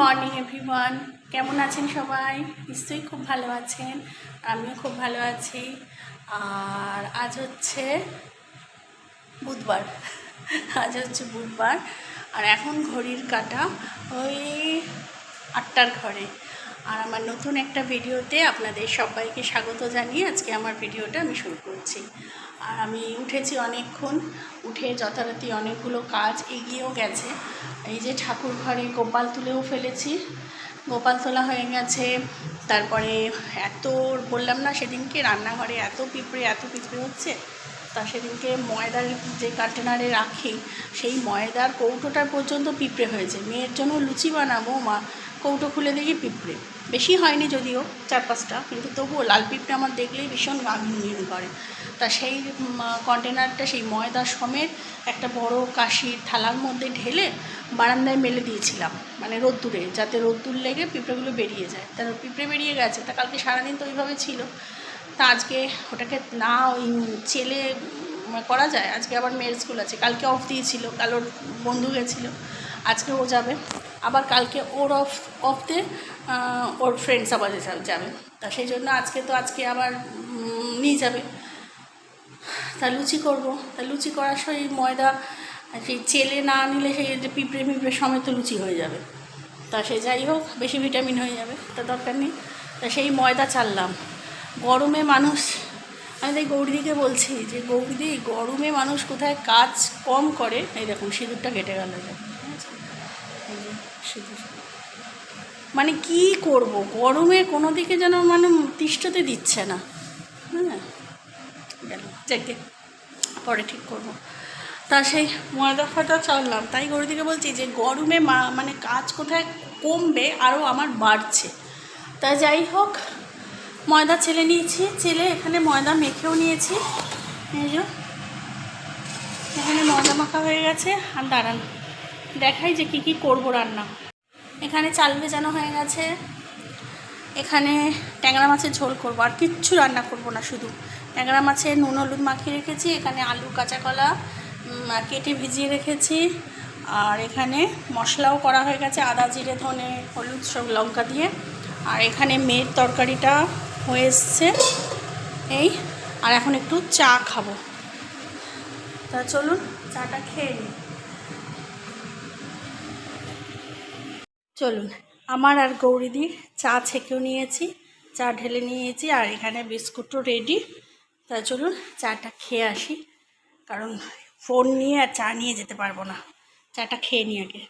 Morning everyone, কেমন আছেন সবাই? নিশ্চয়ই খুব ভালো আছেন, আমিও খুব ভালো আছি। আর আজ হচ্ছে বুধবার আর এখন ঘড়ির কাঁটা ওই 8টার ঘরে। আর আমার নতুন একটা ভিডিওতে আপনাদের সবাইকে স্বাগত জানিয়ে আজকে আমার ভিডিওটা আমি শুরু করছি। আর আমি উঠেছি অনেকক্ষণ, উঠে যথারীতি অনেকগুলো কাজ এগিয়েও গেছে। এই যে ঠাকুর ঘরে গোপাল তুলেও ফেলেছি, গোপাল তোলা হয়ে গেছে। তারপরে এত বললাম না সেদিনকে রান্নাঘরে এত পিঁপড়ে হচ্ছে, তা সেদিনকে ময়দার যে কন্টেনারে রাখি সেই ময়দার কৌটোটার পর্যন্ত পিঁপড়ে হয়েছে। মেয়ের জন্য লুচি বানাবো, মা কৌটো খুলে দেখি পিঁপড়ে, বেশি হয়নি যদিও 4-5টা, কিন্তু তবুও লাল পিঁপড়ে আমার দেখলেই ভীষণ গা ঘিনঘিন করে। তা সেই কন্টেনারটা সেই ময়দা সমেত একটা বড় কাশির থালার মধ্যে ঢেলে বারান্দায় মেলে দিয়েছিলাম, মানে রোদ্দুরে, যাতে রোদ্দুর লেগে পিঁপড়েগুলো বেরিয়ে যায়। তার পিঁপড়ে বেরিয়ে গেছে, তা কালকে সারাদিন তো ওইভাবে ছিল। তা আজকে ওটাকে না ওই চেলে করা যায়, আজকে আবার মেয়ের স্কুল আছে, কালকে অফ দিয়েছিল, কাল ওর বন্ধু গেছিলো, আজকে ও যাবে, আবার কালকে ওর অফতে ওর ফ্রেন্ডস আবার যাবে। তা সেই জন্য আজকে আবার নিয়ে যাবে। তা লুচি করবো, তা লুচি করার সময় ময়দা সেই চেলে না নিলে সেই যে পিঁপড়ে সমেত লুচি হয়ে যাবে। তা সে যাই হোক, বেশি ভিটামিন হয়ে যাবে, তা দরকার নেই। তা সেই ময়দা চাললাম। গরমে মানুষ, আমি তাই গৌরীদিকে বলছি যে গৌরীদি, গরমে মানুষ কোথায় কাজ কম করে। এই দেখুন সিঁদুরটা কেটে গেল, এই যে সিঁদুর, মানে কি করব, গরমে কোনো দিকে যেন মানে তিষ্ঠতে দিচ্ছে না। হ্যাঁ, গেল, যাকে পরে ঠিক করবো। তা সেই ময়দা ফাটা চাললাম, তাই গৌরীদিকে বলছি যে গরমে মানে কাজ কোথায় কমবে, আরও আমার বাড়ছে। তা যাই হোক, ময়দা চেলে নিয়েছি, চেলে এখানে ময়দা মেখেও নিয়েছি। এই যে এখানে ময়দা মাখা হয়ে গেছে। আর দাঁড়ান দেখাই যে কী করবো রান্না। এখানে চাল ভেজানো হয়ে গেছে, এখানে ট্যাংরা মাছের ঝোল করবো, আর কিচ্ছু রান্না করব না, শুধু ট্যাংরা মাছের নুন হলুদ মাখিয়ে রেখেছি। এখানে আলু কাঁচা কলা কেটে ভিজিয়ে রেখেছি। আর এখানে মশলাও করা হয়ে গেছে, আদা জিরে ধনে হলুদ সব লঙ্কা দিয়ে। আর এখানে মেয়ের তরকারিটা হয়ে এসছে এই। আর এখন একটু চা খাবো, তা চলুন চাটা খেয়ে নিই। চলুন, আমার আর গৌরীদির চা ছেঁকেও নিয়েছি, চা ঢেলে নিয়েছি, আর এখানে বিস্কুটও রেডি। তা চলুন চাটা খেয়ে আসি, কারণ ফোন নিয়ে আর চা নিয়ে যেতে পারবো না। চাটা খেয়ে নিই আগে।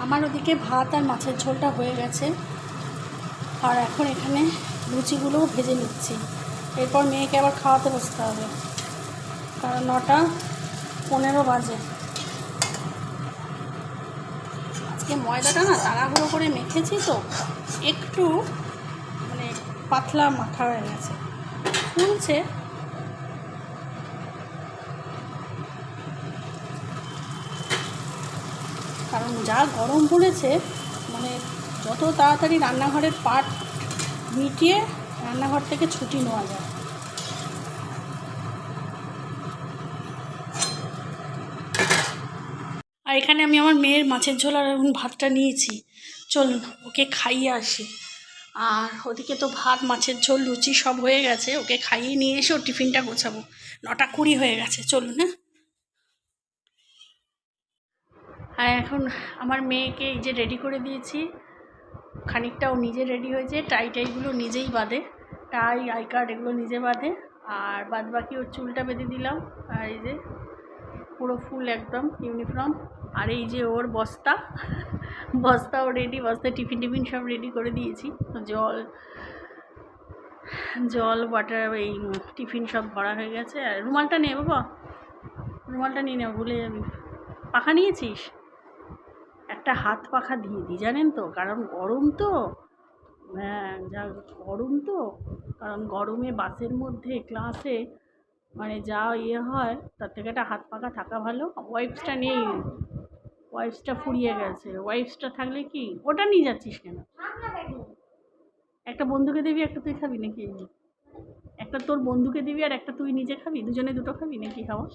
আমার ওদিকে ভাত আর মাছের ঝোলটা হয়ে গেছে, আর এখন এখানে লুচিগুলোও ভেজে নিচ্ছি। এরপর মেয়েকে আবার খাওয়াতে বসতে হবে, কারণ 9:15 বাজে। আজকে ময়দাটা না তাড়াহুড়ো করে মেখেছি, তো একটু মানে পাতলা মাখা হয়ে গেছে, ফুলছে। কারণ যা গরম পড়েছে, মানে যত তাড়াতাড়ি রান্নাঘরের পাট মিটিয়ে রান্নাঘর থেকে ছুটি নেওয়া যায়। আর এখানে আমি আমার মেয়ের মাছের ঝোল আর এখন ভাতটা নিয়েছি, চলুন ওকে খাইয়ে আসি। আর ওদিকে তো ভাত মাছের ঝোল লুচি সব হয়ে গেছে, ওকে খাইয়ে নিয়ে এসে ওর টিফিনটা গোছাবো। 9:20 হয়ে গেছে, চলুন। হ্যাঁ, আর এখন আমার মেয়েকে এই যে রেডি করে দিয়েছি, খানিকটাও নিজে রেডি হয়েছে, টাইগুলো নিজেই বাঁধে, টাই আই কার্ড এগুলো নিজে বাঁধে। আর বাদ বাকি ওর চুলটা বেঁধে দিলাম, আর এই যে পুরো ফুল একদম ইউনিফর্ম। আর এই যে ওর বস্তাও রেডি, বস্তায় টিফিন সব রেডি করে দিয়েছি। জল ওয়াটার এই টিফিন সব ভরা হয়ে গেছে। আর রুমালটা নে বাবা, রুমালটা নিয়ে নেব, ভুলে যাবি। পাখা নিয়েছিস? একটা হাত পাখা দিয়ে দিই, জানেন তো, কারণ গরম তো। হ্যাঁ, যা গরম তো, কারণ গরমে বাসের মধ্যে ক্লাসে মানে যা হয়, তার থেকে একটা হাত পাখা থাকা ভালো। ওয়াইপসটা নেই, ওয়াইপসটা ফুরিয়ে গেছে। ওয়াইপসটা থাকলে কি, ওটা নিয়ে যাচ্ছিস কেন? একটা বন্ধুকে দিবি, একটা তুই খাবি নাকি? একটা তোর বন্ধুকে দিবি আর একটা তুই নিজে খাবি, দুজনে দুটো খাবি নাকি খাওয়া?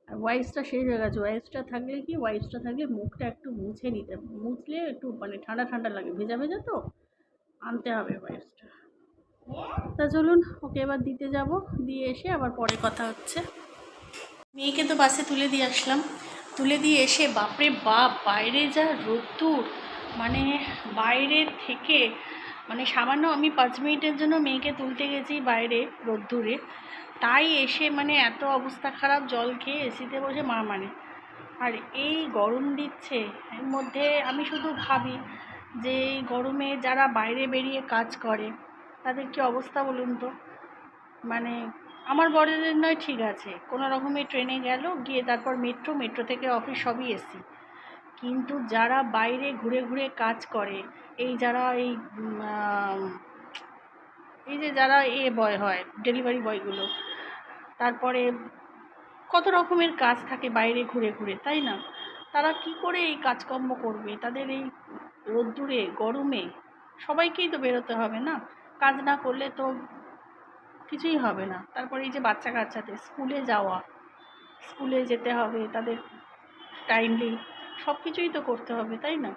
আর ওয়াইপসটা শেষ হয়ে গেছে। ওয়াইপসটা থাকলে কি, ওয়াইপসটা থাকলে মুখটা একটু মুছে নিতে, মুছলে একটু মানে ঠান্ডা ঠান্ডা লাগে, ভেজা ভেজা তো, আনতে হবে ওয়াইপসটা। তা চলুন, ওকে এবার দিতে যাব, দিয়ে এসে আবার পরে কথা হচ্ছে। মেয়েকে তো বাসে তুলে দিয়ে আসলাম, তুলে দিয়ে এসে বাপরে বাপ, বাইরে যা রোদ্দুর, মানে বাইরে থেকে মানে সামান্য আমি 5 মিনিটের জন্য মেয়েকে তুলতে গেছি বাইরে রোদ্দুরে, তাই এসে মানে এত অবস্থা খারাপ, জল খেয়ে এসিতে বসে মানে। আর এই গরম দিচ্ছে, এর মধ্যে আমি শুধু ভাবি যে এই গরমে যারা বাইরে বেরিয়ে কাজ করে তাদের কী অবস্থা বলুন তো। মানে আমার বরের নয় ঠিক আছে, কোনো রকমে ট্রেনে গেল, গিয়ে তারপর মেট্রো থেকে অফিস, সবই এসি। কিন্তু যারা বাইরে ঘুরে ঘুরে কাজ করে, এই যারা এই যে যারা বয় হয়, ডেলিভারি বয়গুলো, তারপরে কত রকমের কাজ থাকে বাইরে ঘুরে ঘুরে, তাই না? তারা কি করে এই কাজকর্ম করবে? তাদের এই রোদ্দুরে গরমে সবাইকেই তো বেরোতে হবে না, কাজ না করলে তো কিছুই হবে না। তারপরে এই যে বাচ্চা কাচ্চাদের স্কুলে যাওয়া, স্কুলে যেতে হবে, তাদের টাইমলি সব কিছুই তো করতে হবে, তাই না?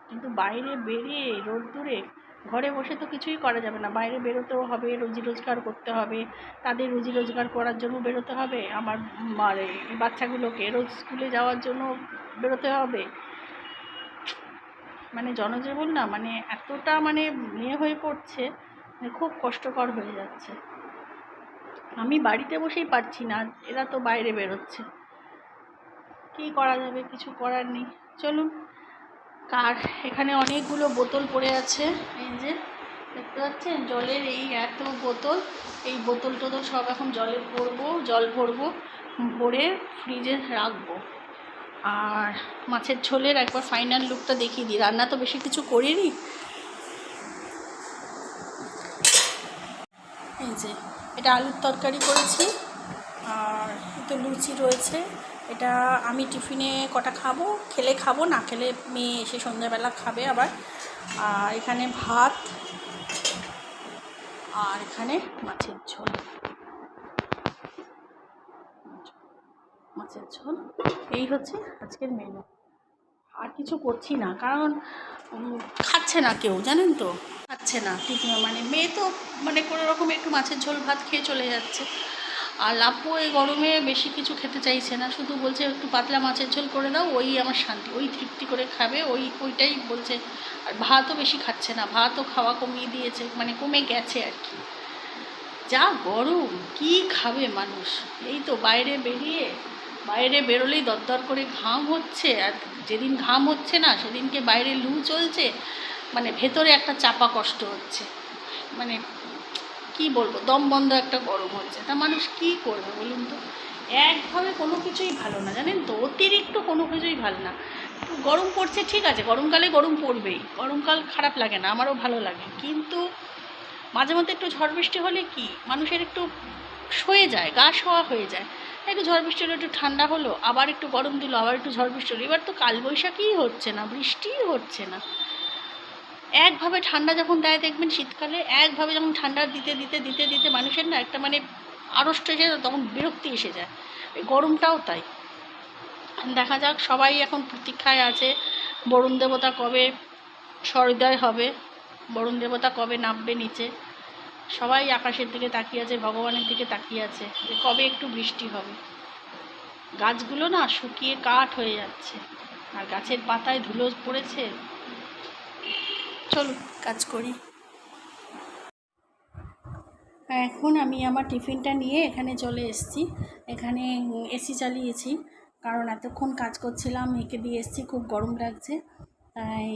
কিন্তু বাইরে বেরিয়ে রোদ্দুরে, ঘরে বসে তো কিছুই করা যাবে না, বাইরে বেরোতেও হবে, রুজি রোজগার করতে হবে। তাদের রুজি রোজগার করার জন্য বেরোতে হবে, আমার মানে বাচ্চাগুলোকে রোজ স্কুলে যাওয়ার জন্য বেরোতে হবে। মানে জনজীবন না মানে এতটা মানে হয়ে পড়ছে, মানে খুব কষ্টকর হয়ে যাচ্ছে। আমি বাড়িতে বসেই পারছি না, এরা তো বাইরে বেরোচ্ছে, কী করা যাবে? কিছু করার নেই। চলুন, কার এখানে অনেকগুলো বোতল পড়ে আছে, এই যে দেখতে পাচ্ছেন জলের, এই এত বোতল, এই বোতল টোতল সব এখন জল ভরবো, ভরে ফ্রিজে রাখবো। আর মাছের ঝোলের একবার ফাইনাল লুকটা দেখিয়ে দিই। রান্না তো বেশি কিছু করিনি, এই যে এটা আলুর তরকারি করেছি, আর তো লুচি রয়েছে। এটা আমি টিফিনে কটা খাবো, খেলে খাবো, না খেলে মেয়ে এসে সন্ধ্যাবেলা খাবে আবার। আর এখানে ভাত, আর এখানে মাছের ঝোল, এই হচ্ছে আজকের মেনু। আর কিছু করছি না, কারণ খাচ্ছে না কেউ, জানেন তো, খাচ্ছে না টিফিন, মানে মেয়ে তো মানে কোনো রকম একটু মাছের ঝোল ভাত খেয়ে চলে যাচ্ছে। আর লাপু এই গরমে বেশি কিছু খেতে চাইছে না, শুধু বলছে একটু পাতলা মাছের ঝোল করে দাও, ওই আমার শান্তি, ওই তৃপ্তি করে খাবে, ওইটাই বলছে। আর ভাতও বেশি খাচ্ছে না, ভাতও খাওয়া কমিয়ে দিয়েছে, মানে কমে গেছে আর কি। যা গরম, কি খাবে মানুষ? এই তো বাইরে বেরোলেই দরদর করে ঘাম হচ্ছে, আর যেদিন ঘাম হচ্ছে না সেদিনকে বাইরে লু চলছে, মানে ভেতরে একটা চাপা কষ্ট হচ্ছে, মানে কি বলবো, দম বন্ধ একটা গরম হচ্ছে। তা মানুষ কি করবে বলুন তো? একভাবে কোনো কিছুই ভালো না, জানেন তো, অতিরিক্ত কোনো কিছুই ভালো না। গরম পড়ছে ঠিক আছে, গরমকালে গরম পড়বেই, গরমকাল খারাপ লাগে না, আমারও ভালো লাগে, কিন্তু মাঝে মধ্যে একটু ঝড় বৃষ্টি হলে কি মানুষের একটু সয়ে যায়, গা শোয়া হয়ে যায়। একটু ঝড় বৃষ্টি হলো, একটু ঠান্ডা হলো, আবার একটু গরম দিল, আবার একটু ঝড় বৃষ্টি হলো। এবার তো কালবৈশাখীই হচ্ছে না, বৃষ্টিই হচ্ছে না। একভাবে ঠান্ডা যখন দেয় দেখবেন শীতকালে, একভাবে যখন ঠান্ডা দিতে দিতে দিতে দিতে মানুষের না একটা মানে আড়ষ্ট এসে যায়, তখন বিরক্তি এসে যায়। গরমটাও তাই। দেখা যাক, সবাই এখন প্রতীক্ষায় আছে বরুণ দেবতা কবে সহৃদয় হবে, বরুণ দেবতা কবে নামবে নিচে। সবাই আকাশের দিকে তাকিয়ে আছে, ভগবানের দিকে তাকিয়ে আছে যে কবে একটু বৃষ্টি হবে। গাছগুলো না শুকিয়ে কাঠ হয়ে যাচ্ছে, আর গাছের পাতায় ধুলো পড়েছে। চলুন কাজ করি। এখন আমি আমার টিফিনটা নিয়ে এখানে চলে এসেছি, এখানে এসি চালিয়েছি, কারণ এতক্ষণ কাজ করছিলাম, মেয়েকে দিয়ে এসেছি, খুব গরম লাগছে। তাই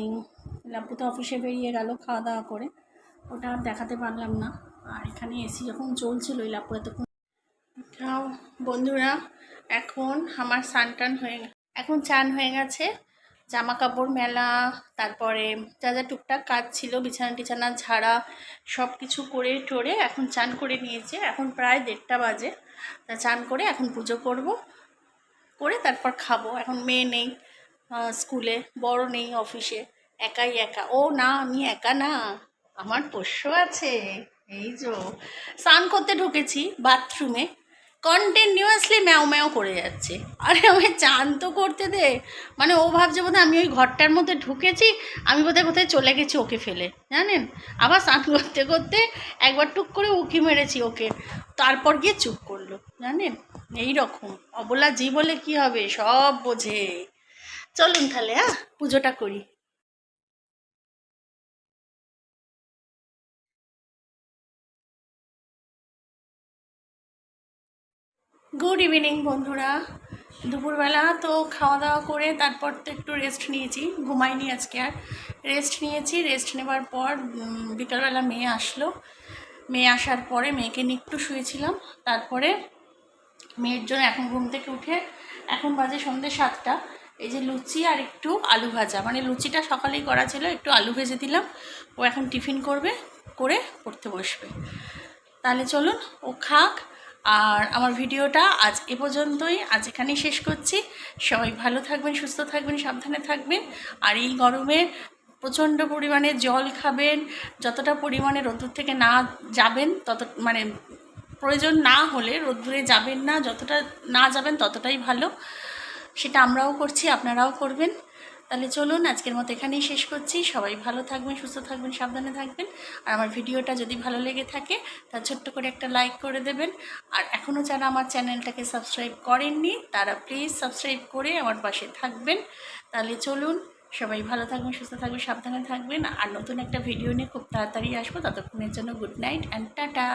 লাপু তো অফিসে বেরিয়ে গেল খাওয়া দাওয়া করে, ওটা আর দেখাতে পারলাম না। আর এখানে এসি যখন চলছিল, ওই লাপু এতক্ষণ। বন্ধুরা, এখন আমার স্নান টান হয়ে এখন চান হয়ে গেছে, জামা কাপড় মেলা, তারপরে যা যা টুকটাক কাজ ছিল বিছানা টিছানা ঝাড়া সব কিছু করে টোরে এখন চান করে নিয়েছে। এখন প্রায় 1:30 বাজে। তা চান করে এখন পুজো করব, করে তারপর খাবো। এখন মেয়ে নেই স্কুলে, বড় নেই অফিসে, একাই একা। ও না, আমি একা না, আমার পোষ্য আছে। এই যে স্নান করতে ঢুকেছি বাথরুমে, কন্টিনিউয়াসলি ম্যাও ম্যাও করে যাচ্ছে। আরে আমায় চান তো করতে দে। মানে ও ভাবছে বোধহয় আমি ওই ঘরটার মধ্যে ঢুকেছি, আমি বোধহয় কোথায় চলে গেছি ওকে ফেলে, জানেন। আবার স্নান করতে করতে একবার টুক করে উঁকি মেরেছি ওকে, তারপর গিয়ে চুপ করলো, জানেন। এই রকম অবলা জি বলে কি হবে, সব বোঝে। চলুন তাহলে পুজোটা করি। গুড ইভিনিং বন্ধুরা। দুপুরবেলা তো খাওয়া দাওয়া করে তারপর তো একটু রেস্ট নিয়েছি, ঘুমাইনি আজকে আর। রেস্ট নিয়েছি, রেস্ট নেবার পর বিকালবেলা মেয়ে আসলো। মেয়ে আসার পরে মেয়েকে নিয়ে একটু শুয়েছিলাম। তারপরে মেয়ের জন্য এখন ঘুম থেকে উঠে, এখন বাজে সন্ধ্যে 7টা, এই যে লুচি আর একটু আলু ভাজা, মানে লুচিটা সকালেই করা ছিল, একটু আলু ভেজে দিলাম। ও এখন টিফিন করবে, করে পড়তে বসবে। তাহলে চলুন ও খাক। আর আমার ভিডিওটা আজ এ পর্যন্তই, আজ এখানেই শেষ করছি। সবাই ভালো থাকবেন, সুস্থ থাকবেন, সাবধানে থাকবেন। আর এই গরমে প্রচণ্ড পরিমাণে জল খাবেন। যতটা পরিমাণে রোদ্দুর থেকে না যাবেন তত, মানে প্রয়োজন না হলে রোদ্দুরে যাবেন না, যতটা না যাবেন ততটাই ভালো। সেটা আমরাও করছি, আপনারাও করবেন। তাহলে চলুন আজকের মতো এখানেই শেষ করছি। সবাই ভালো থাকবেন, সুস্থ থাকবেন, সাবধানে থাকবেন। আর আমার ভিডিওটা যদি ভালো লেগে থাকে তা ছোট্ট করে একটা লাইক করে দেবেন। আর এখনও যারা আমার চ্যানেলটাকে সাবস্ক্রাইব করেননি তারা প্লিজ সাবস্ক্রাইব করে আমার পাশে থাকবেন। তাহলে চলুন, সবাই ভালো থাকবেন, সুস্থ থাকবেন, সাবধানে থাকবেন। আর নতুন একটা ভিডিও নিয়ে খুব তাড়াতাড়ি আসবো। ততক্ষণের জন্য গুড নাইট অ্যান্ড টাটা।